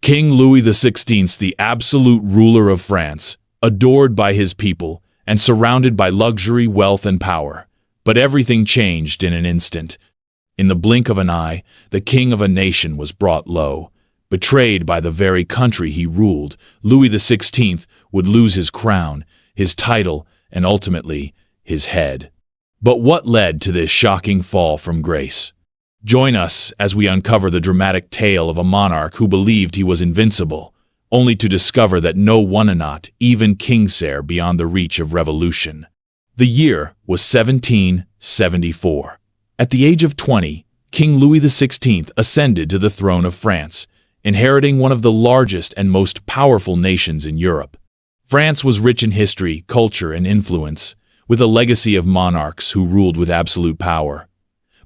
King Louis XVI, the absolute ruler of France, adored by his people and surrounded by luxury, wealth, and power. But everything changed in an instant. In the blink of an eye, the king of a nation was brought low. Betrayed by the very country he ruled, Louis XVI would lose his crown, his title, and ultimately, his head. But what led to this shocking fall from grace? Join us as we uncover the dramatic tale of a monarch who believed he was invincible, only to discover that no one not even Kingsair beyond the reach of revolution. The year was 1774. At the age of 20, King Louis XVI ascended to the throne of France, inheriting one of the largest and most powerful nations in Europe. France was rich in history, culture, and influence, with a legacy of monarchs who ruled with absolute power.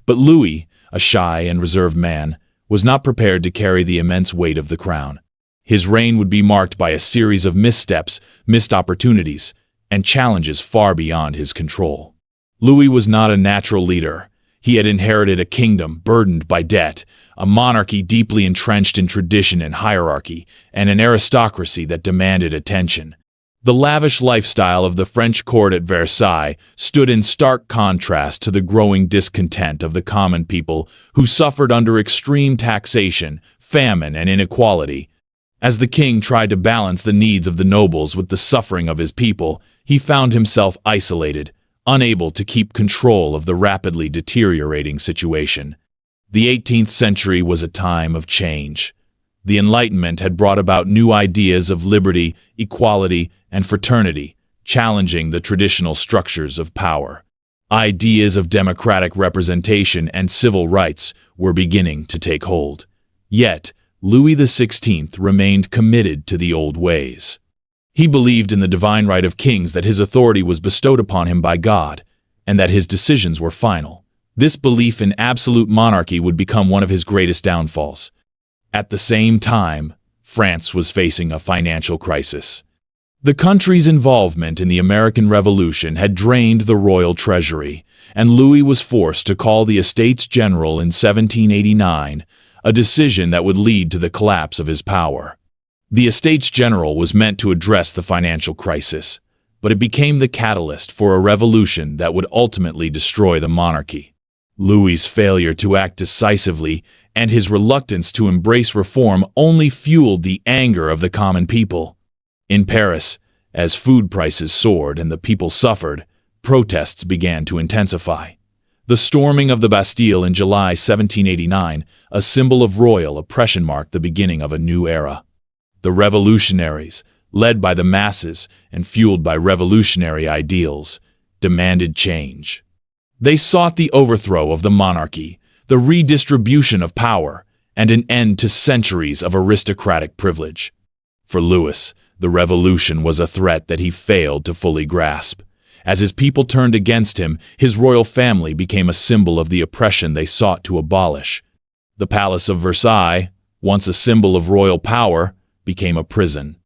But Louis, a shy and reserved man, was not prepared to carry the immense weight of the crown. His reign would be marked by a series of missteps, missed opportunities, and challenges far beyond his control. Louis was not a natural leader. He had inherited a kingdom burdened by debt, a monarchy deeply entrenched in tradition and hierarchy, and an aristocracy that demanded attention. The lavish lifestyle of the French court at Versailles stood in stark contrast to the growing discontent of the common people who suffered under extreme taxation, famine, and inequality. As the king tried to balance the needs of the nobles with the suffering of his people, he found himself isolated, unable to keep control of the rapidly deteriorating situation. The 18th century was a time of change. The Enlightenment had brought about new ideas of liberty, equality, and fraternity, challenging the traditional structures of power. Ideas of democratic representation and civil rights were beginning to take hold. Yet, Louis XVI remained committed to the old ways. He believed in the divine right of kings, that his authority was bestowed upon him by God, and that his decisions were final. This belief in absolute monarchy would become one of his greatest downfalls. At the same time, France was facing a financial crisis. The country's involvement in the American Revolution had drained the royal treasury, and Louis was forced to call the Estates General in 1789, a decision that would lead to the collapse of his power. The Estates General was meant to address the financial crisis, but it became the catalyst for a revolution that would ultimately destroy the monarchy. Louis's failure to act decisively and his reluctance to embrace reform only fueled the anger of the common people. In Paris, as food prices soared and the people suffered, protests began to intensify. The storming of the Bastille in July 1789, a symbol of royal oppression, marked the beginning of a new era. The revolutionaries, led by the masses and fueled by revolutionary ideals, demanded change. They sought the overthrow of the monarchy, the redistribution of power, and an end to centuries of aristocratic privilege. For Louis, the revolution was a threat that he failed to fully grasp. As his people turned against him, his royal family became a symbol of the oppression they sought to abolish. The Palace of Versailles, once a symbol of royal power, became a prison.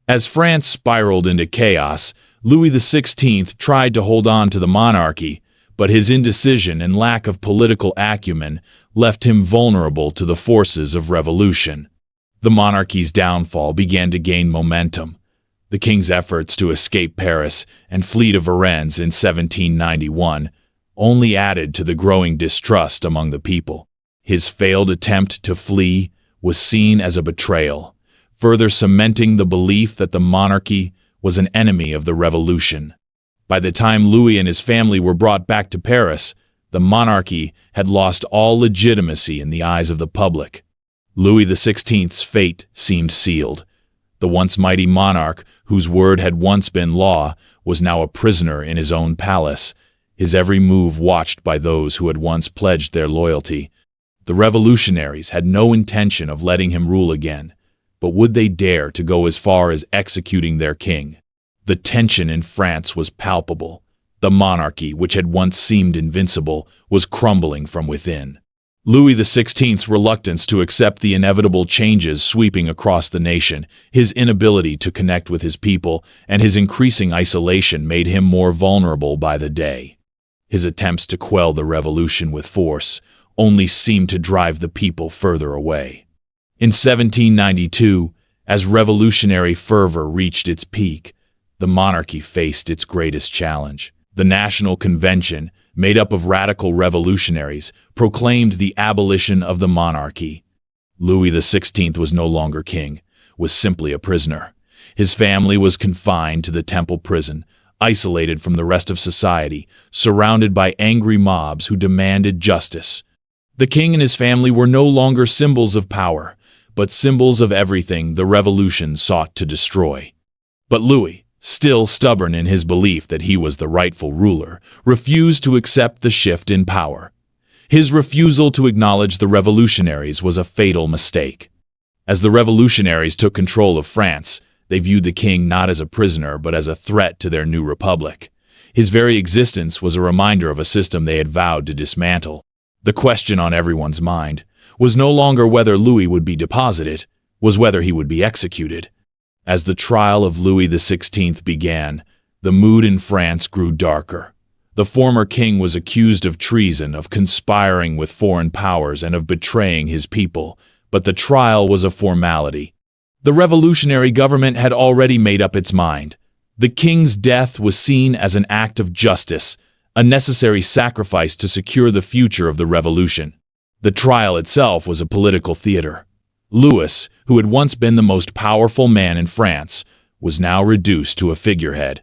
As France spiraled into chaos, Louis XVI tried to hold on to the monarchy, but his indecision and lack of political acumen left him vulnerable to the forces of revolution. The monarchy's downfall began to gain momentum. The king's efforts to escape Paris and flee to Varennes in 1791 only added to the growing distrust among the people. His failed attempt to flee was seen as a betrayal, further cementing the belief that the monarchy was an enemy of the revolution. By the time Louis and his family were brought back to Paris, the monarchy had lost all legitimacy in the eyes of the public. Louis XVI's fate seemed sealed. The once mighty monarch, whose word had once been law, was now a prisoner in his own palace, his every move watched by those who had once pledged their loyalty. The revolutionaries had no intention of letting him rule again, but would they dare to go as far as executing their king? The tension in France was palpable. The monarchy, which had once seemed invincible, was crumbling from within. Louis XVI's reluctance to accept the inevitable changes sweeping across the nation, his inability to connect with his people, and his increasing isolation made him more vulnerable by the day. His attempts to quell the revolution with force only seemed to drive the people further away. In 1792, as revolutionary fervor reached its peak, the monarchy faced its greatest challenge. The National Convention, made up of radical revolutionaries, proclaimed the abolition of the monarchy. Louis XVI was no longer king, was simply a prisoner. His family was confined to the Temple prison, isolated from the rest of society, surrounded by angry mobs who demanded justice. The king and his family were no longer symbols of power, but symbols of everything the revolution sought to destroy. But Louis, still stubborn in his belief that he was the rightful ruler, refused to accept the shift in power. His refusal to acknowledge the revolutionaries was a fatal mistake. As the revolutionaries took control of France, they viewed the king not as a prisoner but as a threat to their new republic. His very existence was a reminder of a system they had vowed to dismantle. The question on everyone's mind was no longer whether Louis would be deposited, was whether he would be executed. As the trial of Louis XVI began, the mood in France grew darker. The former king was accused of treason, of conspiring with foreign powers, and of betraying his people, but the trial was a formality. The revolutionary government had already made up its mind. The king's death was seen as an act of justice, a necessary sacrifice to secure the future of the revolution. The trial itself was a political theater. Louis, who had once been the most powerful man in France, was now reduced to a figurehead.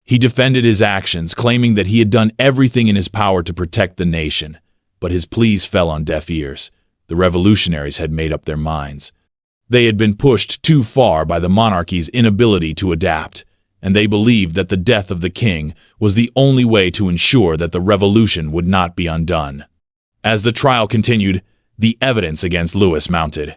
He defended his actions, claiming that he had done everything in his power to protect the nation, but his pleas fell on deaf ears. The revolutionaries had made up their minds. They had been pushed too far by the monarchy's inability to adapt, and they believed that the death of the king was the only way to ensure that the revolution would not be undone. As the trial continued, the evidence against Louis mounted.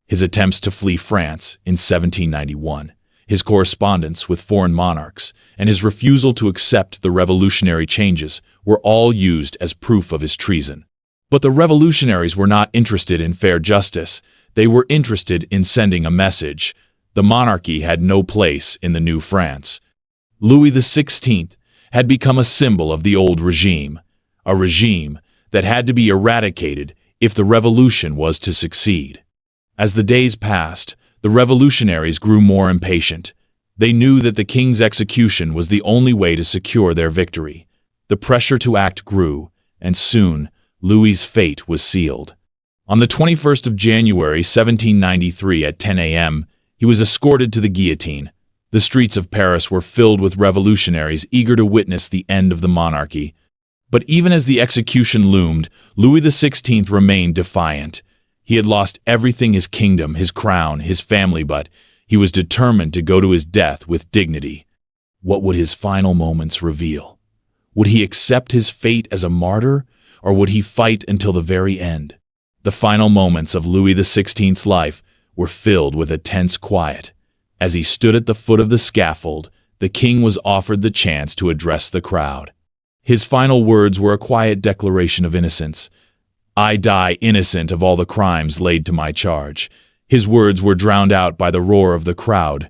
His attempts to flee France in 1791, his correspondence with foreign monarchs, and his refusal to accept the revolutionary changes were all used as proof of his treason. But the revolutionaries were not interested in fair justice. They were interested in sending a message. The monarchy had no place in the new France. Louis XVI had become a symbol of the old regime, a regime that had to be eradicated if the revolution was to succeed. As the days passed, the revolutionaries grew more impatient. They knew that the king's execution was the only way to secure their victory. The pressure to act grew, and soon Louis's fate was sealed. On the 21st of January 1793 at 10 a.m., he was escorted to the guillotine. The streets of Paris were filled with revolutionaries eager to witness the end of the monarchy. But even as the execution loomed, Louis XVI remained defiant. He had lost everything: his kingdom, his crown, his family, but he was determined to go to his death with dignity. What would his final moments reveal? Would he accept his fate as a martyr, or would he fight until the very end? The final moments of Louis XVI's life were filled with a tense quiet. As he stood at the foot of the scaffold, the king was offered the chance to address the crowd. His final words were a quiet declaration of innocence. "I die innocent of all the crimes laid to my charge." His words were drowned out by the roar of the crowd,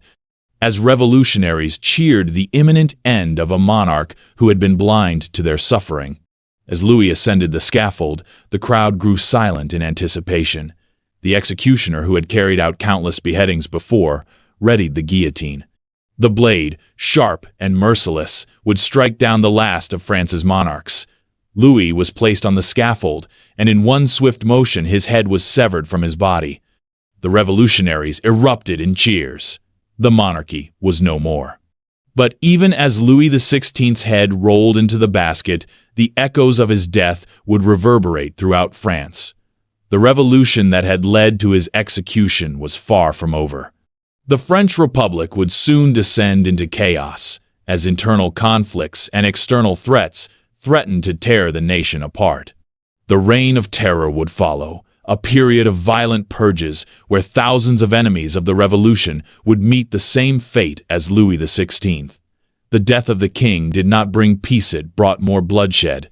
as revolutionaries cheered the imminent end of a monarch who had been blind to their suffering. As Louis ascended the scaffold, the crowd grew silent in anticipation. The executioner, who had carried out countless beheadings before, readied the guillotine. The blade, sharp and merciless, would strike down the last of France's monarchs. Louis was placed on the scaffold, and in one swift motion his head was severed from his body. The revolutionaries erupted in cheers. The monarchy was no more. But even as Louis XVI's head rolled into the basket, the echoes of his death would reverberate throughout France. The revolution that had led to his execution was far from over. The French Republic would soon descend into chaos, as internal conflicts and external threats threatened to tear the nation apart. The reign of terror would follow, a period of violent purges where thousands of enemies of the revolution would meet the same fate as Louis XVI. The death of the king did not bring peace, it brought more bloodshed.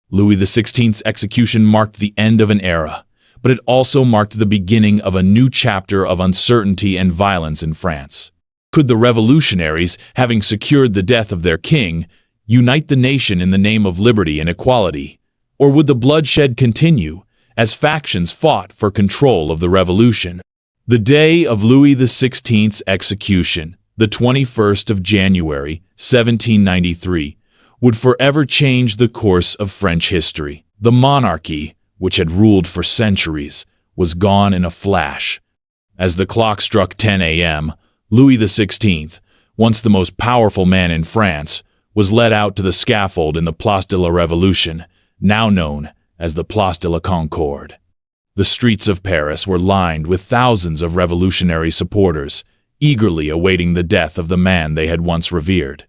Louis XVI's execution marked the end of an era, but it also marked the beginning of a new chapter of uncertainty and violence in France. Could the revolutionaries, having secured the death of their king, unite the nation in the name of liberty and equality? Or would the bloodshed continue, as factions fought for control of the revolution? The day of Louis XVI's execution, the 21st of January, 1793, would forever change the course of French history. The monarchy, which had ruled for centuries, was gone in a flash. As the clock struck 10 a.m., Louis XVI, once the most powerful man in France, was led out to the scaffold in the Place de la Révolution, now known as the Place de la Concorde. The streets of Paris were lined with thousands of revolutionary supporters, eagerly awaiting the death of the man they had once revered.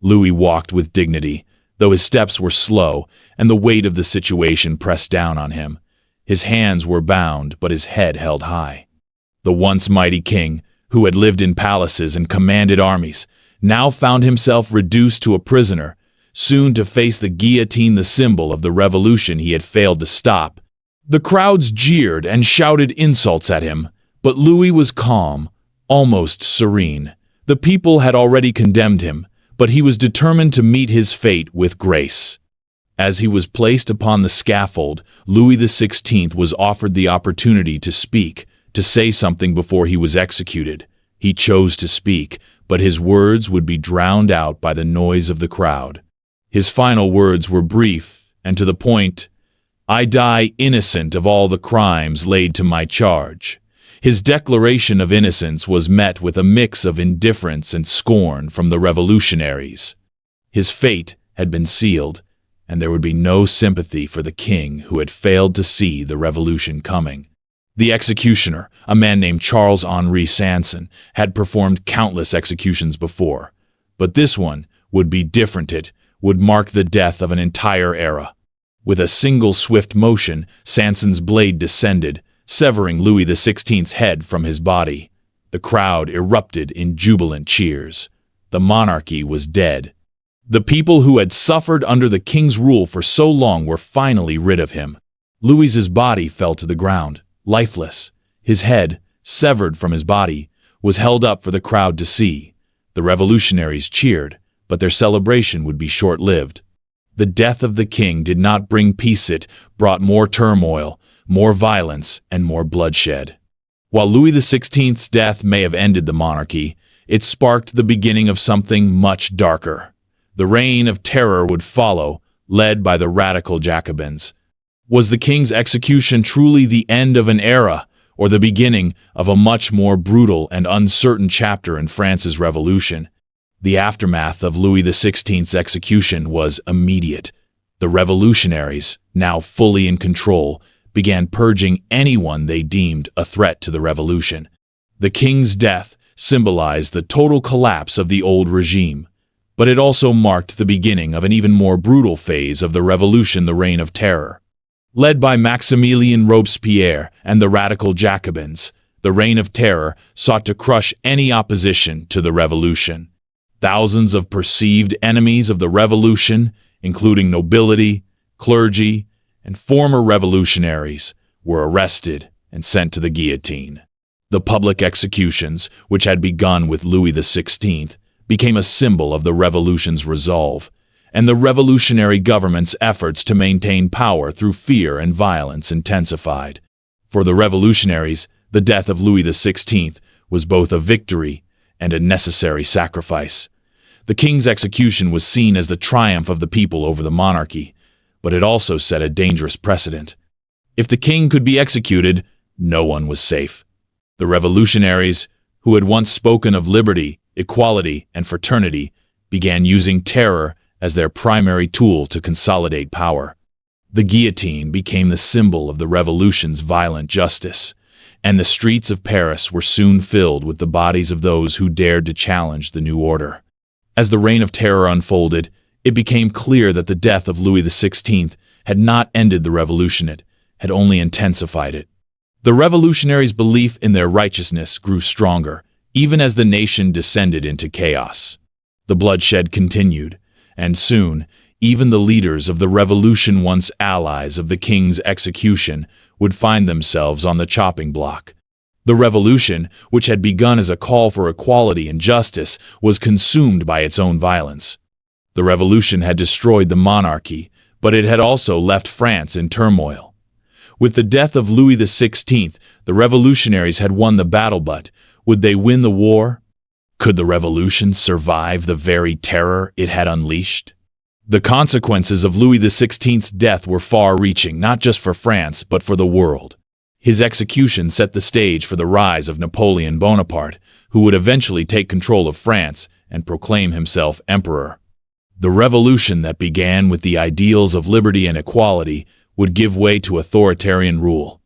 Louis walked with dignity, though his steps were slow and the weight of the situation pressed down on him. His hands were bound, but his head held high. The once mighty king, who had lived in palaces and commanded armies, now found himself reduced to a prisoner, soon to face the guillotine, the symbol of the revolution he had failed to stop. The crowds jeered and shouted insults at him, but Louis was calm, almost serene. The people had already condemned him, but he was determined to meet his fate with grace. As he was placed upon the scaffold, Louis XVI was offered the opportunity to speak, to say something before he was executed. He chose to speak, but his words would be drowned out by the noise of the crowd. His final words were brief and to the point: "I die innocent of all the crimes laid to my charge." His declaration of innocence was met with a mix of indifference and scorn from the revolutionaries. His fate had been sealed, and there would be no sympathy for the king who had failed to see the revolution coming. The executioner, a man named Charles-Henri Sanson, had performed countless executions before, but this one would be different. It would mark the death of an entire era. With a single swift motion, Sanson's blade descended, severing Louis XVI's head from his body. The crowd erupted in jubilant cheers. The monarchy was dead. The people who had suffered under the king's rule for so long were finally rid of him. Louis's body fell to the ground, lifeless. His head, severed from his body, was held up for the crowd to see. The revolutionaries cheered, but their celebration would be short-lived. The death of the king did not bring peace. It brought more turmoil, more violence, and more bloodshed. While Louis XVI's death may have ended the monarchy, it sparked the beginning of something much darker. The reign of terror would follow, led by the radical Jacobins. Was the king's execution truly the end of an era, or the beginning of a much more brutal and uncertain chapter in France's revolution? The aftermath of Louis XVI's execution was immediate. The revolutionaries, now fully in control, began purging anyone they deemed a threat to the revolution. The king's death symbolized the total collapse of the old regime, but it also marked the beginning of an even more brutal phase of the revolution, the Reign of Terror. Led by Maximilien Robespierre and the radical Jacobins, the Reign of Terror sought to crush any opposition to the revolution. Thousands of perceived enemies of the revolution, including nobility, clergy, and former revolutionaries, were arrested and sent to the guillotine. The public executions, which had begun with Louis XVI, became a symbol of the revolution's resolve, and the revolutionary government's efforts to maintain power through fear and violence intensified. For the revolutionaries, the death of Louis XVI was both a victory and a necessary sacrifice. The king's execution was seen as the triumph of the people over the monarchy, but it also set a dangerous precedent. If the king could be executed, no one was safe. The revolutionaries, who had once spoken of liberty, equality, and fraternity, began using terror as their primary tool to consolidate power. The guillotine became the symbol of the revolution's violent justice, and the streets of Paris were soon filled with the bodies of those who dared to challenge the new order. As the Reign of Terror unfolded, it became clear that the death of Louis XVI had not ended the revolution. It had only intensified it. The revolutionaries' belief in their righteousness grew stronger, even as the nation descended into chaos. The bloodshed continued, and soon, even the leaders of the revolution, once allies of the king's execution, would find themselves on the chopping block. The revolution, which had begun as a call for equality and justice, was consumed by its own violence. The revolution had destroyed the monarchy, but it had also left France in turmoil. With the death of Louis XVI, the revolutionaries had won the battle, but would they win the war? Could the revolution survive the very terror it had unleashed? The consequences of Louis XVI's death were far-reaching, not just for France, but for the world. His execution set the stage for the rise of Napoleon Bonaparte, who would eventually take control of France and proclaim himself emperor. The revolution that began with the ideals of liberty and equality would give way to authoritarian rule.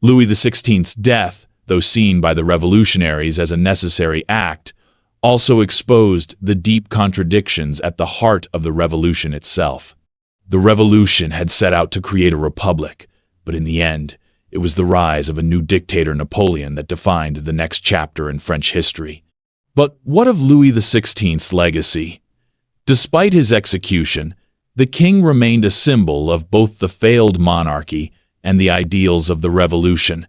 Louis XVI's death, though seen by the revolutionaries as a necessary act, also exposed the deep contradictions at the heart of the revolution itself. The revolution had set out to create a republic, but in the end, it was the rise of a new dictator, Napoleon, that defined the next chapter in French history. But what of Louis XVI's legacy? Despite his execution, the king remained a symbol of both the failed monarchy and the ideals of the revolution.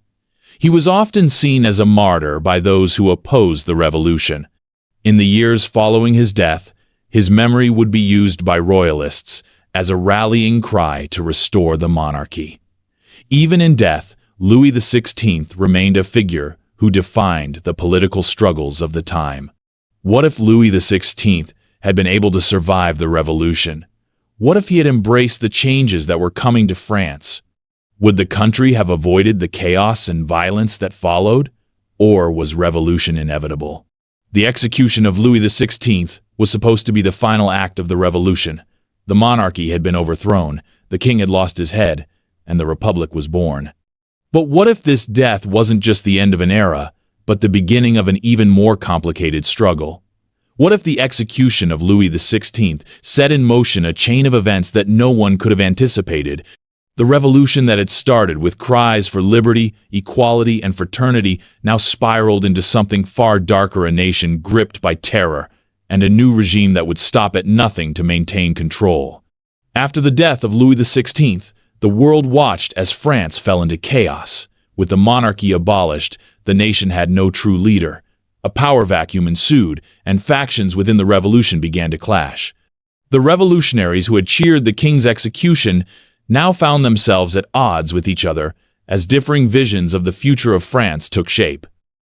He was often seen as a martyr by those who opposed the revolution. In the years following his death, his memory would be used by royalists as a rallying cry to restore the monarchy. Even in death, Louis XVI remained a figure who defined the political struggles of the time. What if Louis XVI had been able to survive the revolution? What if he had embraced the changes that were coming to France? Would the country have avoided the chaos and violence that followed? Or was revolution inevitable? The execution of Louis XVI was supposed to be the final act of the revolution. The monarchy had been overthrown, the king had lost his head, and the republic was born. But what if this death wasn't just the end of an era, but the beginning of an even more complicated struggle? What if the execution of Louis XVI set in motion a chain of events that no one could have anticipated? The revolution that had started with cries for liberty, equality, and fraternity now spiraled into something far darker, a nation gripped by terror, and a new regime that would stop at nothing to maintain control. After the death of Louis XVI, the world watched as France fell into chaos. With the monarchy abolished, the nation had no true leader. A power vacuum ensued, and factions within the revolution began to clash. The revolutionaries who had cheered the king's execution now found themselves at odds with each other as differing visions of the future of France took shape.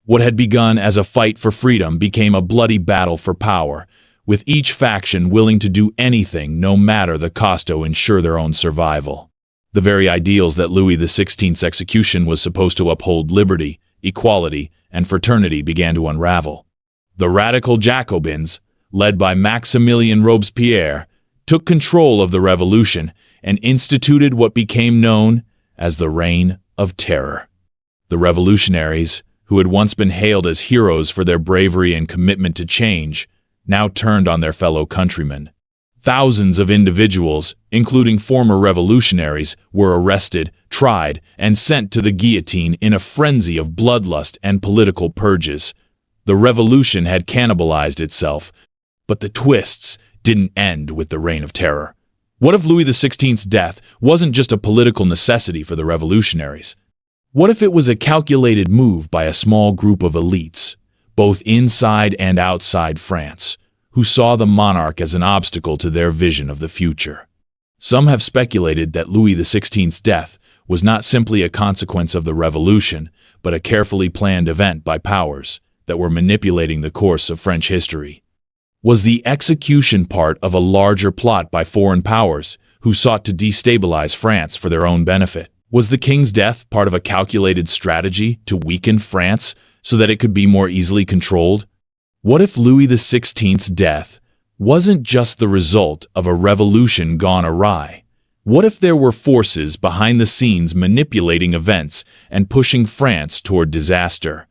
What had begun as a fight for freedom became a bloody battle for power, with each faction willing to do anything, no matter the cost, to ensure their own survival. The very ideals that Louis XVI's execution was supposed to uphold, liberty, equality, and fraternity, began to unravel. The radical Jacobins, led by Maximilien Robespierre, took control of the revolution and instituted what became known as the Reign of Terror. The revolutionaries, who had once been hailed as heroes for their bravery and commitment to change, now turned on their fellow countrymen. Thousands of individuals, including former revolutionaries, were arrested, tried, and sent to the guillotine in a frenzy of bloodlust and political purges. The revolution had cannibalized itself, but the twists didn't end with the Reign of Terror. What if Louis XVI's death wasn't just a political necessity for the revolutionaries? What if it was a calculated move by a small group of elites, both inside and outside France, who saw the monarch as an obstacle to their vision of the future? Some have speculated that Louis XVI's death was not simply a consequence of the revolution, but a carefully planned event by powers that were manipulating the course of French history. Was the execution part of a larger plot by foreign powers who sought to destabilize France for their own benefit? Was the king's death part of a calculated strategy to weaken France so that it could be more easily controlled? What if Louis XVI's death wasn't just the result of a revolution gone awry? What if there were forces behind the scenes manipulating events and pushing France toward disaster?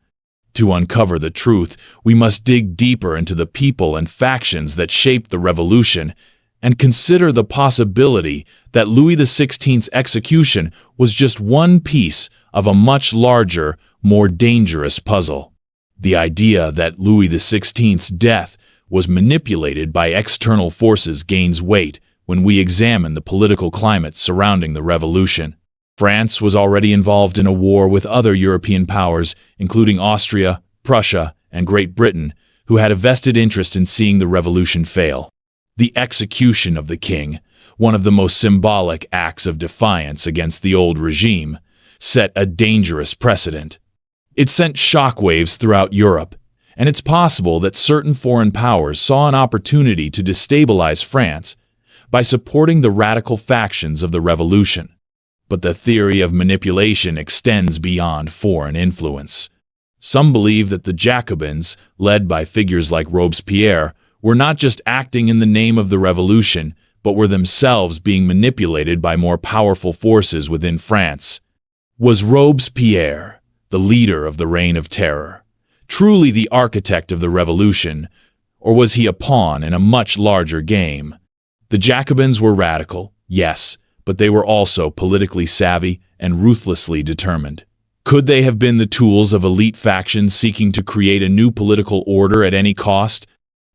To uncover the truth, we must dig deeper into the people and factions that shaped the revolution and consider the possibility that Louis XVI's execution was just one piece of a much larger, more dangerous puzzle. The idea that Louis XVI's death was manipulated by external forces gains weight when we examine the political climate surrounding the revolution. France was already involved in a war with other European powers, including Austria, Prussia, and Great Britain, who had a vested interest in seeing the revolution fail. The execution of the king, one of the most symbolic acts of defiance against the old regime, set a dangerous precedent. It sent shockwaves throughout Europe, and it's possible that certain foreign powers saw an opportunity to destabilize France by supporting the radical factions of the revolution. But the theory of manipulation extends beyond foreign influence. Some believe that the Jacobins, led by figures like Robespierre, were not just acting in the name of the revolution, but were themselves being manipulated by more powerful forces within France. Was Robespierre, the leader of the Reign of Terror, truly the architect of the revolution, or was he a pawn in a much larger game? The Jacobins were radical, yes, but they were also politically savvy and ruthlessly determined. Could they have been the tools of elite factions seeking to create a new political order at any cost?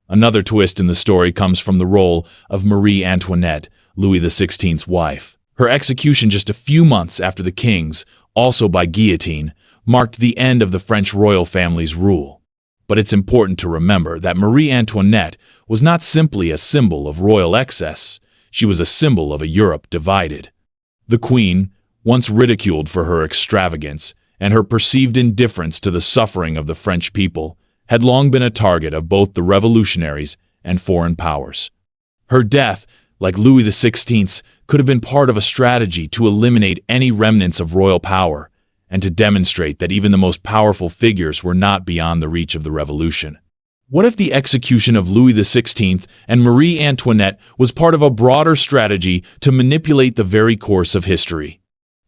Another twist in the story comes from the role of Marie Antoinette, Louis XVI's wife. Her execution just a few months after the king's, also by guillotine, marked the end of the French royal family's rule. But it's important to remember that Marie Antoinette was not simply a symbol of royal excess, she was a symbol of a Europe divided. The queen, once ridiculed for her extravagance and her perceived indifference to the suffering of the French people, had long been a target of both the revolutionaries and foreign powers. Her death, like Louis XVI's, could have been part of a strategy to eliminate any remnants of royal power and to demonstrate that even the most powerful figures were not beyond the reach of the revolution. What if the execution of Louis XVI and Marie Antoinette was part of a broader strategy to manipulate the very course of history?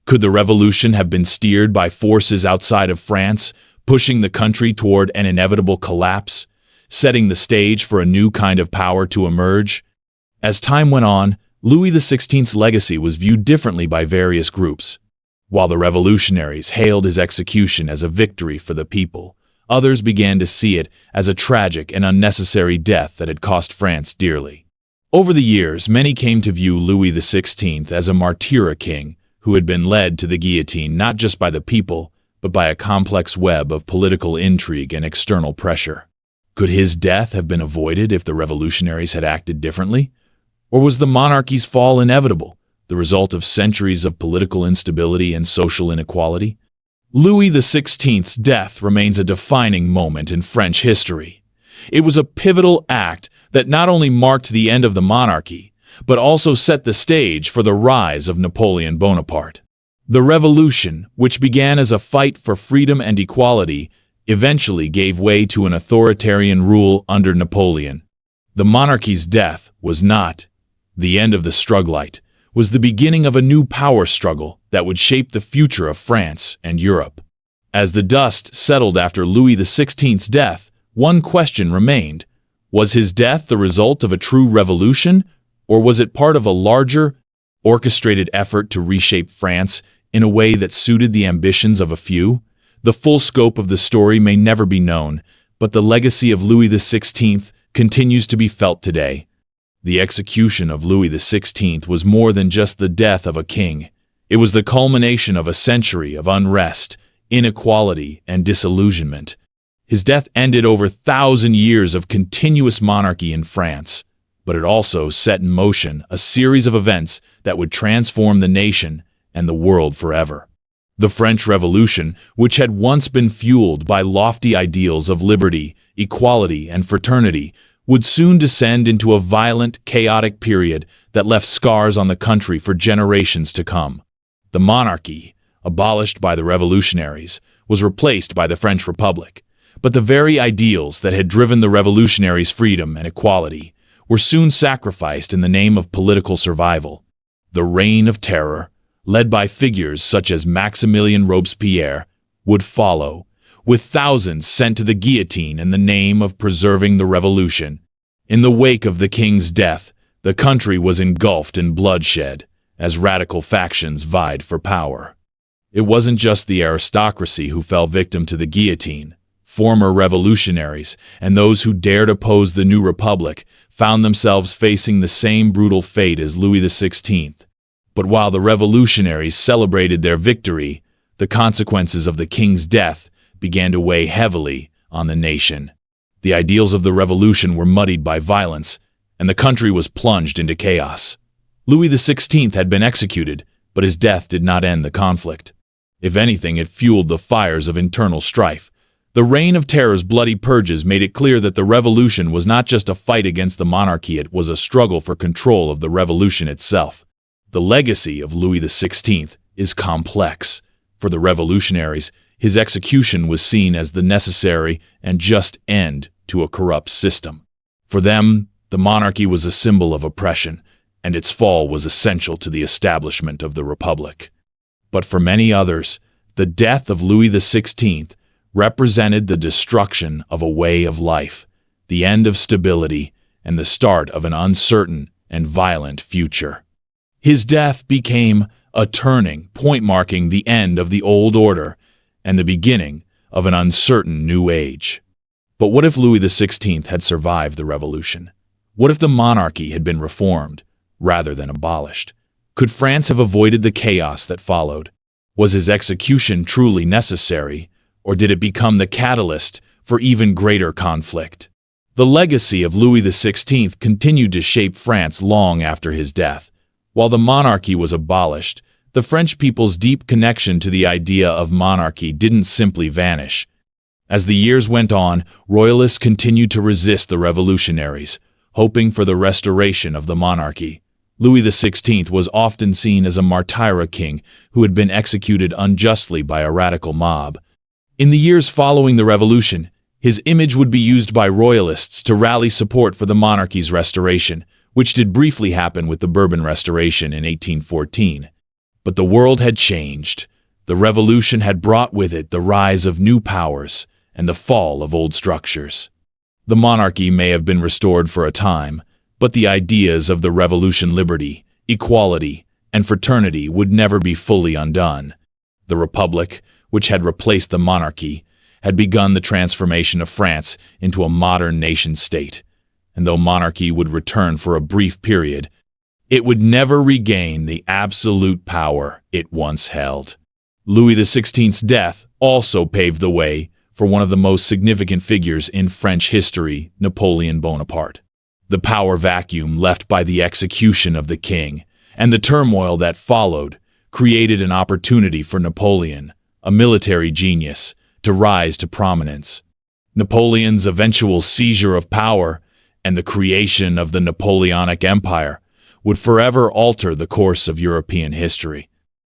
Could the revolution have been steered by forces outside of France, pushing the country toward an inevitable collapse, setting the stage for a new kind of power to emerge? As time went on, Louis XVI's legacy was viewed differently by various groups. While the revolutionaries hailed his execution as a victory for the people, others began to see it as a tragic and unnecessary death that had cost France dearly. Over the years, many came to view Louis XVI as a martyr king who had been led to the guillotine not just by the people, but by a complex web of political intrigue and external pressure. Could his death have been avoided if the revolutionaries had acted differently? Or was the monarchy's fall inevitable, the result of centuries of political instability and social inequality? Louis XVI's death remains a defining moment in French history. It was a pivotal act that not only marked the end of the monarchy, but also set the stage for the rise of Napoleon Bonaparte. The revolution, which began as a fight for freedom and equality, eventually gave way to an authoritarian rule under Napoleon. The monarchy's death was not the end of the struggle, was the beginning of a new power struggle that would shape the future of France and Europe. As the dust settled after Louis XVI's death, one question remained. Was his death the result of a true revolution, or was it part of a larger, orchestrated effort to reshape France in a way that suited the ambitions of a few? The full scope of the story may never be known, but the legacy of Louis XVI continues to be felt today. The execution of Louis XVI was more than just the death of a king. It was the culmination of a century of unrest, inequality, and disillusionment. His death ended over 1,000 years of continuous monarchy in France, but it also set in motion a series of events that would transform the nation and the world forever. The French Revolution, which had once been fueled by lofty ideals of liberty, equality, and fraternity, would soon descend into a violent, chaotic period that left scars on the country for generations to come. The monarchy, abolished by the revolutionaries, was replaced by the French Republic, but the very ideals that had driven the revolutionaries' freedom and equality were soon sacrificed in the name of political survival. The Reign of Terror, led by figures such as Maximilien Robespierre, would follow, with thousands sent to the guillotine in the name of preserving the revolution. In the wake of the king's death, the country was engulfed in bloodshed as radical factions vied for power. It wasn't just the aristocracy who fell victim to the guillotine. Former revolutionaries and those who dared oppose the new republic found themselves facing the same brutal fate as Louis XVI. But while the revolutionaries celebrated their victory, the consequences of the king's death began to weigh heavily on the nation. The ideals of the revolution were muddied by violence, and the country was plunged into chaos. Louis XVI had been executed, but his death did not end the conflict. If anything, it fueled the fires of internal strife. The Reign of Terror's bloody purges made it clear that the revolution was not just a fight against the monarchy, it was a struggle for control of the revolution itself. The legacy of Louis XVI is complex. For the revolutionaries, his execution was seen as the necessary and just end to a corrupt system. For them, the monarchy was a symbol of oppression, and its fall was essential to the establishment of the republic. But for many others, the death of Louis XVI represented the destruction of a way of life, the end of stability, and the start of an uncertain and violent future. His death became a turning point, marking the end of the old order and the beginning of an uncertain new age. But what if Louis XVI had survived the revolution? What if the monarchy had been reformed rather than abolished? Could France have avoided the chaos that followed? Was his execution truly necessary, or did it become the catalyst for even greater conflict? The legacy of Louis XVI continued to shape France long after his death. While the monarchy was abolished, the French people's deep connection to the idea of monarchy didn't simply vanish. As the years went on, royalists continued to resist the revolutionaries, hoping for the restoration of the monarchy. Louis XVI was often seen as a martyr king who had been executed unjustly by a radical mob. In the years following the revolution, his image would be used by royalists to rally support for the monarchy's restoration, which did briefly happen with the Bourbon Restoration in 1814. But the world had changed. The revolution had brought with it the rise of new powers and the fall of old structures. The monarchy may have been restored for a time, but the ideas of the revolution, liberty, equality, and fraternity would never be fully undone. The Republic, which had replaced the monarchy, had begun the transformation of France into a modern nation-state. And though monarchy would return for a brief period, it would never regain the absolute power it once held. Louis XVI's death also paved the way for one of the most significant figures in French history, Napoleon Bonaparte. The power vacuum left by the execution of the king and the turmoil that followed created an opportunity for Napoleon, a military genius, to rise to prominence. Napoleon's eventual seizure of power and the creation of the Napoleonic Empire would forever alter the course of European history.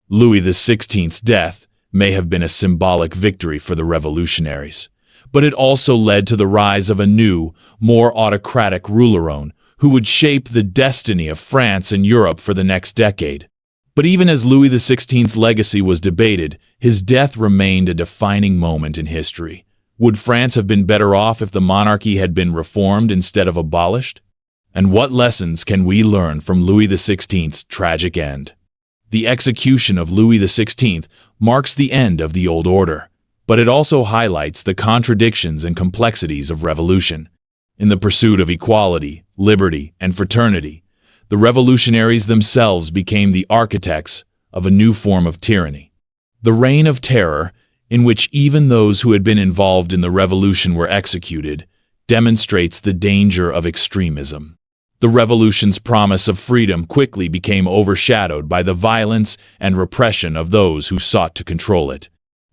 Louis XVI's death may have been a symbolic victory for the revolutionaries, but it also led to the rise of a new, more autocratic ruler who would shape the destiny of France and Europe for the next decade. But even as Louis XVI's legacy was debated, his death remained a defining moment in history. Would France have been better off if the monarchy had been reformed instead of abolished? And what lessons can we learn from Louis XVI's tragic end? The execution of Louis XVI marks the end of the old order, but it also highlights the contradictions and complexities of revolution. In the pursuit of equality, liberty, and fraternity, the revolutionaries themselves became the architects of a new form of tyranny. The Reign of Terror, in which even those who had been involved in the revolution were executed, demonstrates the danger of extremism. The revolution's promise of freedom quickly became overshadowed by the violence and repression of those who sought to control it.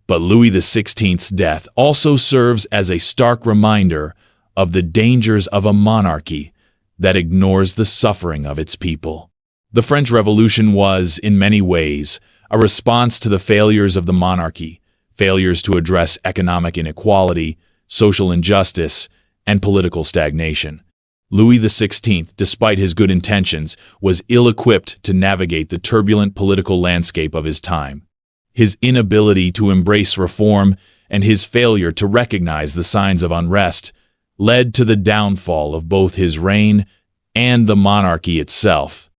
But Louis XVI's death also serves as a stark reminder of the dangers of a monarchy that ignores the suffering of its people. The French Revolution was, in many ways, a response to the failures of the monarchy, failures to address economic inequality, social injustice, and political stagnation. Louis XVI, despite his good intentions, was ill-equipped to navigate the turbulent political landscape of his time. His inability to embrace reform and his failure to recognize the signs of unrest led to the downfall of both his reign and the monarchy itself.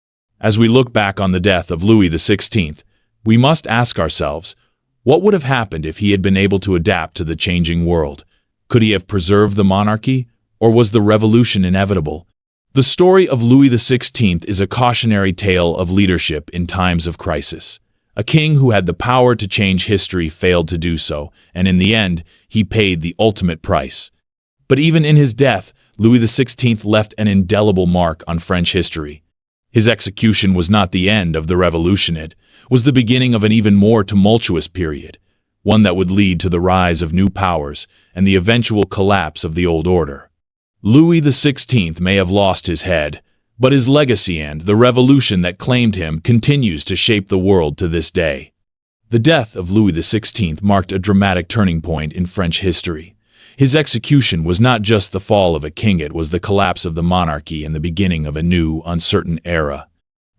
As we look back on the death of Louis XVI, we must ask ourselves, what would have happened if he had been able to adapt to the changing world? Could he have preserved the monarchy, or was the revolution inevitable? The story of Louis XVI is a cautionary tale of leadership in times of crisis. A king who had the power to change history failed to do so, and in the end, he paid the ultimate price. But even in his death, Louis XVI left an indelible mark on French history. His execution was not the end of the revolution, it was the beginning of an even more tumultuous period, one that would lead to the rise of new powers and the eventual collapse of the old order. Louis XVI may have lost his head, but his legacy and the revolution that claimed him continues to shape the world to this day. The death of Louis XVI marked a dramatic turning point in French history. His execution was not just the fall of a king, it was the collapse of the monarchy and the beginning of a new, uncertain era.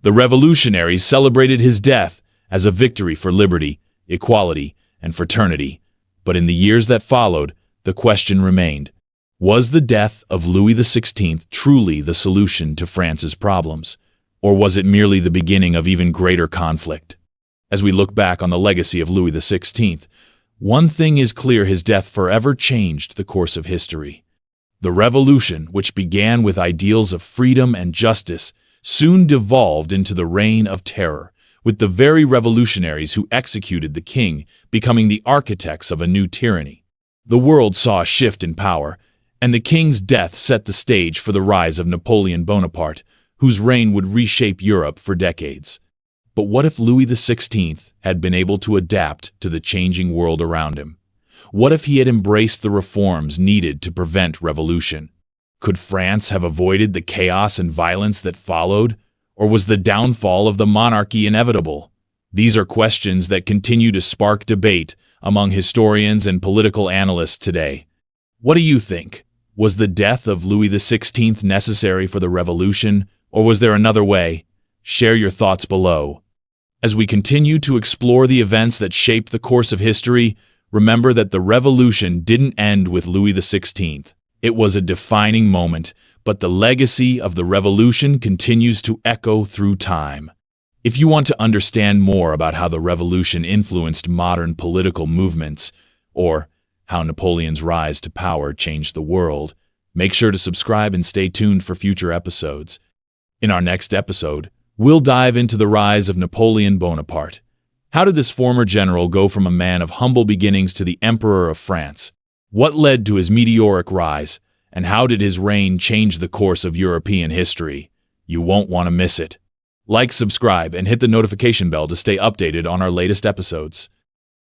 The revolutionaries celebrated his death as a victory for liberty, equality, and fraternity. But in the years that followed, the question remained: was the death of Louis XVI truly the solution to France's problems, or was it merely the beginning of even greater conflict? As we look back on the legacy of Louis XVI, one thing is clear: his death forever changed the course of history. The revolution, which began with ideals of freedom and justice, soon devolved into the reign of terror, with the very revolutionaries who executed the king becoming the architects of a new tyranny. The world saw a shift in power, and the king's death set the stage for the rise of Napoleon Bonaparte, whose reign would reshape Europe for decades. But what if Louis XVI had been able to adapt to the changing world around him? What if he had embraced the reforms needed to prevent revolution? Could France have avoided the chaos and violence that followed? Or was the downfall of the monarchy inevitable? These are questions that continue to spark debate among historians and political analysts today. What do you think? Was the death of Louis XVI necessary for the revolution, or was there another way? Share your thoughts below. As we continue to explore the events that shaped the course of history, remember that the revolution didn't end with Louis XVI. It was a defining moment, but the legacy of the revolution continues to echo through time. If you want to understand more about how the revolution influenced modern political movements, or how Napoleon's rise to power changed the world, make sure to subscribe and stay tuned for future episodes. In our next episode, we'll dive into the rise of Napoleon Bonaparte. How did this former general go from a man of humble beginnings to the Emperor of France? What led to his meteoric rise, and how did his reign change the course of European history? You won't want to miss it. Like, subscribe, and hit the notification bell to stay updated on our latest episodes.